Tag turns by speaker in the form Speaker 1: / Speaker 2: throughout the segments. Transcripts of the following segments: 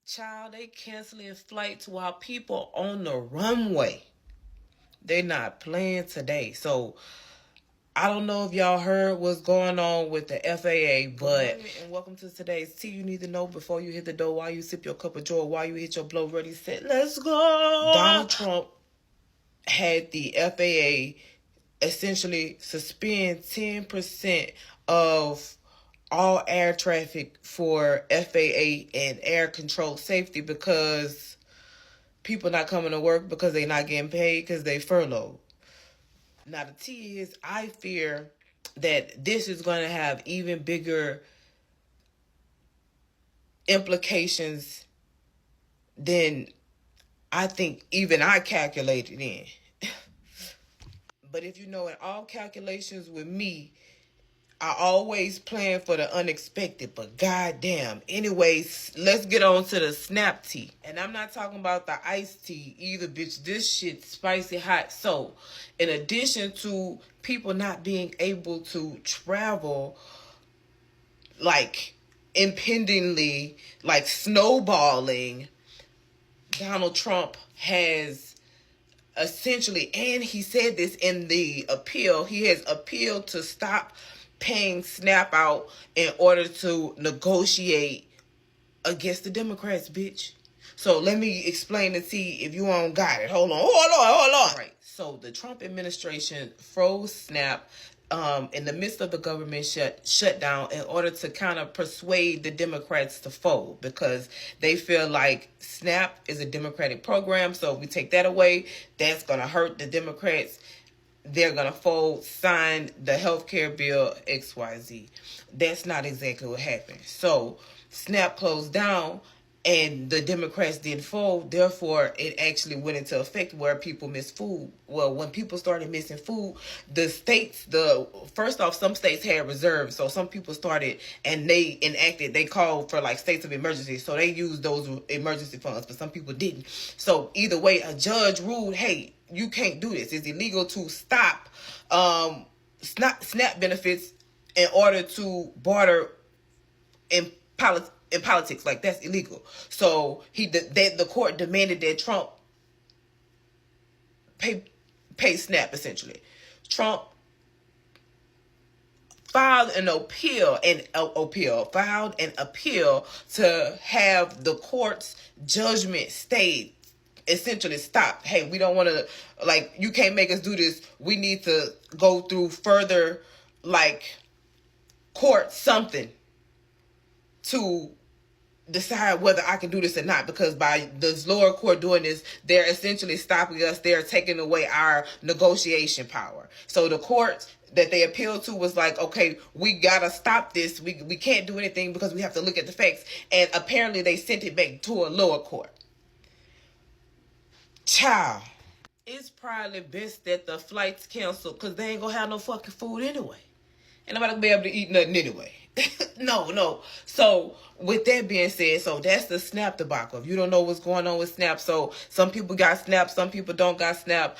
Speaker 1: Child, they canceling flights while people on the runway. They not playing today. So I don't know if y'all heard what's going on with the FAA, but and welcome to today's tea you need to know before you hit the door, while you sip your cup of joy, while you hit your blow ready set. Let's go. Donald Trump had the FAA essentially suspend 10% of all air traffic for FAA and air control safety because people not coming to work because they not getting paid because they furloughed. Now the T is, I fear that this is going to have even bigger implications than I think even I calculated in. But if you know, in all calculations with me, I always plan for the unexpected, but goddamn. Anyways, let's get on to the snap tea. And I'm not talking about the iced tea either, bitch. This shit spicy hot. So, in addition to people not being able to travel, like, impendingly, like, snowballing, Donald Trump has essentially, and he said this in the appeal, he has appealed to stop paying SNAP out in order to negotiate against the Democrats, bitch. So let me explain and see if you don't got it. Hold on. Right. So the Trump administration froze SNAP in the midst of the government shutdown in order to kind of persuade the Democrats to fold, because they feel like SNAP is a Democratic program. So if we take that away, that's going to hurt the Democrats. They're going to fold, sign the healthcare bill, XYZ. That's not exactly what happened. So SNAP closed down and the Democrats didn't fold. Therefore, it actually went into effect where people missed food. Well, when people started missing food, the states, first off, some states had reserves. So some people started and they called for like states of emergency. So they used those emergency funds, but some people didn't. So either way, a judge ruled, hey, you can't do this. It's illegal to stop SNAP benefits in order to barter in politics. Like, that's illegal. So the court demanded that Trump pay SNAP, essentially. Trump filed an appeal to have the court's judgment stayed, essentially stop. Hey, we don't want to, like, you can't make us do this. We need to go through further, like, court something to decide whether I can do this or not, because by this lower court doing this, they're essentially stopping us. They're taking away our negotiation power. So the court that they appealed to was like, okay, we gotta stop this. We can't do anything because we have to look at the facts. And apparently they sent it back to a lower court. Child, it's probably best that the flights canceled, because they ain't gonna have no fucking food anyway. And nobody gonna be able to eat nothing anyway. No. So with that being said, so that's the SNAP debacle. If you don't know what's going on with SNAP, so some people got SNAP, some people don't got SNAP.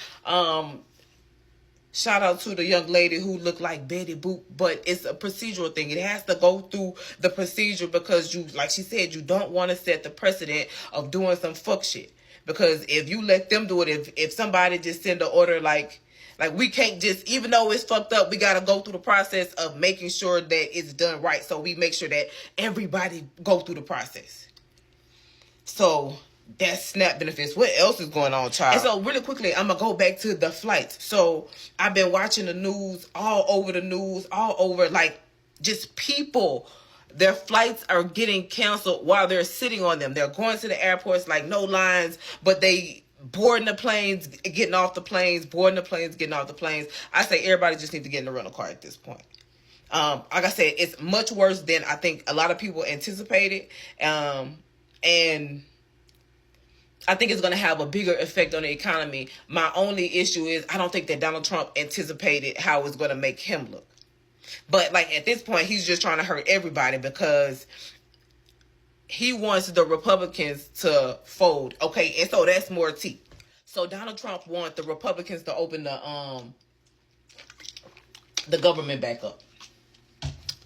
Speaker 1: Shout out to the young lady who looked like Betty Boop, but it's a procedural thing. It has to go through the procedure because you, like she said, you don't want to set the precedent of doing some fuck shit. Because if you let them do it, if somebody just send an order like we can't just, even though it's fucked up, we got to go through the process of making sure that it's done right. So we make sure that everybody go through the process. So that's SNAP benefits. What else is going on, child? And so really quickly, I'm going to go back to the flights. So I've been watching the news, all over, like, just people, their flights are getting canceled while they're sitting on them. They're going to the airports, like, no lines, but they boarding the planes, getting off the planes, getting off the planes. I say everybody just need to get in the rental car at this point. Like I said, it's much worse than I think a lot of people anticipated. And I think it's going to have a bigger effect on the economy. My only issue is I don't think that Donald Trump anticipated how it's going to make him look. But, like, at this point, he's just trying to hurt everybody because he wants the Republicans to fold. Okay, and so that's more tea. So Donald Trump wants the Republicans to open the government back up.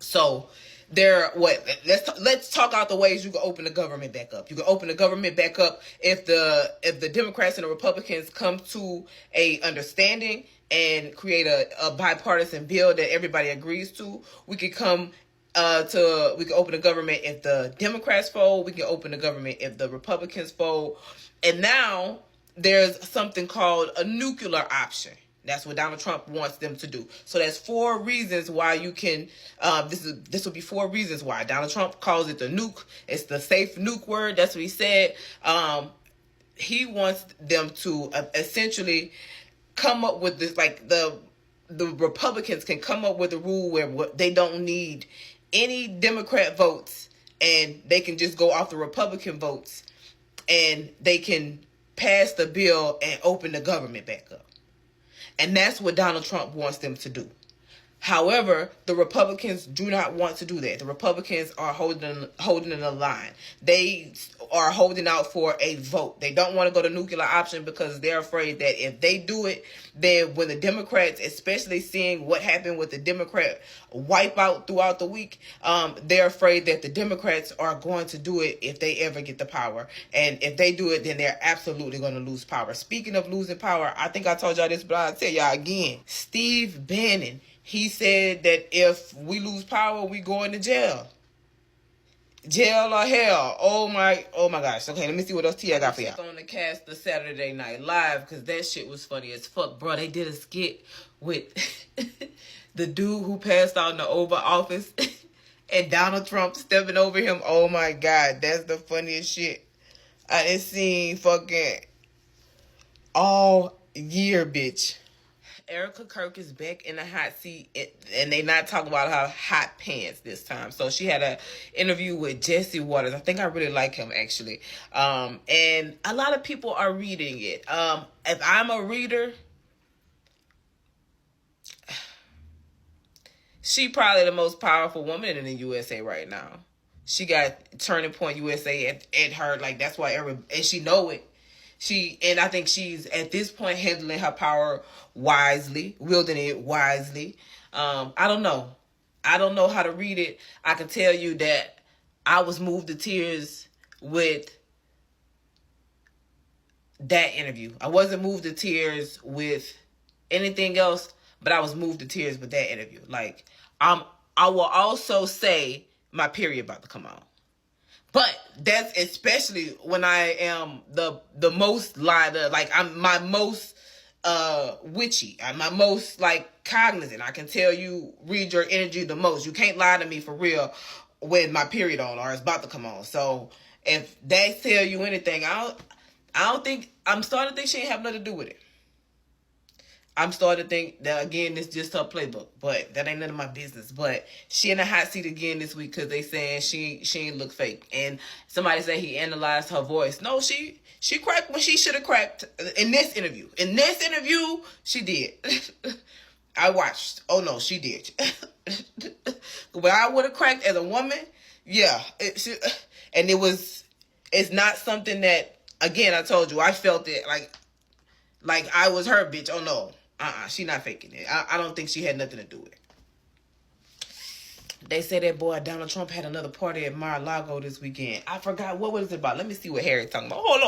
Speaker 1: So let's talk out the ways you can open the government back up. You can open the government back up if the Democrats and the Republicans come to a understanding and create a bipartisan bill that everybody agrees to. We can we can open the government if the Democrats fold. We can open the government if the Republicans fold. And now there's something called a nuclear option. That's what Donald Trump wants them to do. So that's 4 reasons why you can. This will be 4 reasons why Donald Trump calls it the nuke. It's the safe nuke word. That's what he said. He wants them to essentially come up with this, like the Republicans can come up with a rule where they don't need any Democrat votes, and they can just go off the Republican votes, and they can pass the bill and open the government back up. And that's what Donald Trump wants them to do. However, the Republicans do not want to do that. The Republicans are holding the line. They are holding out for a vote. They don't want to go to nuclear option because they're afraid that if they do it, then when the Democrats, especially seeing what happened with the Democrat wipeout throughout the week, they're afraid that the Democrats are going to do it if they ever get the power. And if they do it, then they're absolutely going to lose power. Speaking of losing power, I think I told y'all this, but I'll tell y'all again. Steve Bannon, he said that if we lose power, we go into jail. Jail or hell. Oh my gosh. Okay, let me see what else T I got for y'all. On the cast the Saturday Night Live, because that shit was funny as fuck, bro. They did a skit with the dude who passed out in the Oval Office and Donald Trump stepping over him. Oh my God, that's the funniest shit I done seen fucking all year, bitch. Erica Kirk is back in the hot seat, and they not talking about her hot pants this time. So she had an interview with Jesse Waters. I think I really like him, actually. And a lot of people are reading it. If I'm a reader, she probably the most powerful woman in the USA right now. She got Turning Point USA at her. Like, that's why and she know it. And I think she's at this point handling her power wisely, wielding it wisely. I don't know. I don't know how to read it. I can tell you that I was moved to tears with that interview. I wasn't moved to tears with anything else, but I was moved to tears with that interview. Like, I will also say my period about to come on. But that's especially when I am the most lied up. Like, I'm my most witchy. I'm my most like cognizant. I can tell you, read your energy the most. You can't lie to me for real when my period on or it's about to come on. So if they tell you anything, I'm starting to think she ain't have nothing to do with it. I'm starting to think that, again, it's just her playbook, but that ain't none of my business. But she in the hot seat again this week because they saying she ain't look fake. And somebody said he analyzed her voice. No, she cracked when she should have cracked in this interview. In this interview, she did. I watched. Oh, no, she did. When I would have cracked as a woman, yeah. It's not something that, again, I told you, I felt it like I was her bitch. Oh, no. She not faking it. I don't think she had nothing to do with it. They say that boy Donald Trump had another party at Mar-a-Lago this weekend. I forgot. What was it about? Let me see what Harry's talking about. Hold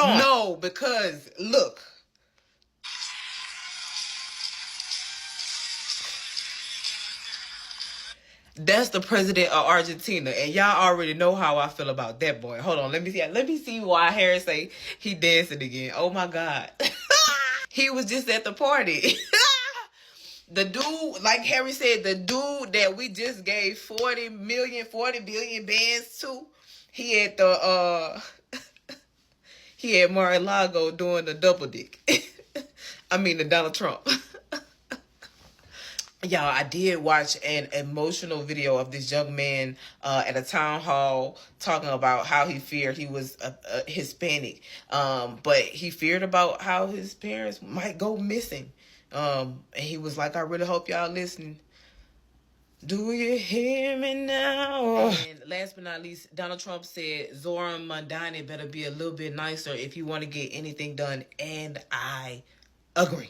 Speaker 1: on. No, because, look. That's the president of Argentina, and y'all already know how I feel about that boy. Hold on, let me see why Harry say he dancing again. Oh my God. He was just at the party. The dude, like Harry said, the dude that we just gave 40 billion bands to, he had he had Mar-a-Lago doing the double dick. I mean the Donald Trump. Y'all, I did watch an emotional video of this young man at a town hall talking about how he feared he was a Hispanic. But he feared about how his parents might go missing. And he was like, I really hope y'all listening. Do you hear me now? And last but not least, Donald Trump said Zoran Mandani better be a little bit nicer if you want to get anything done. And I agree.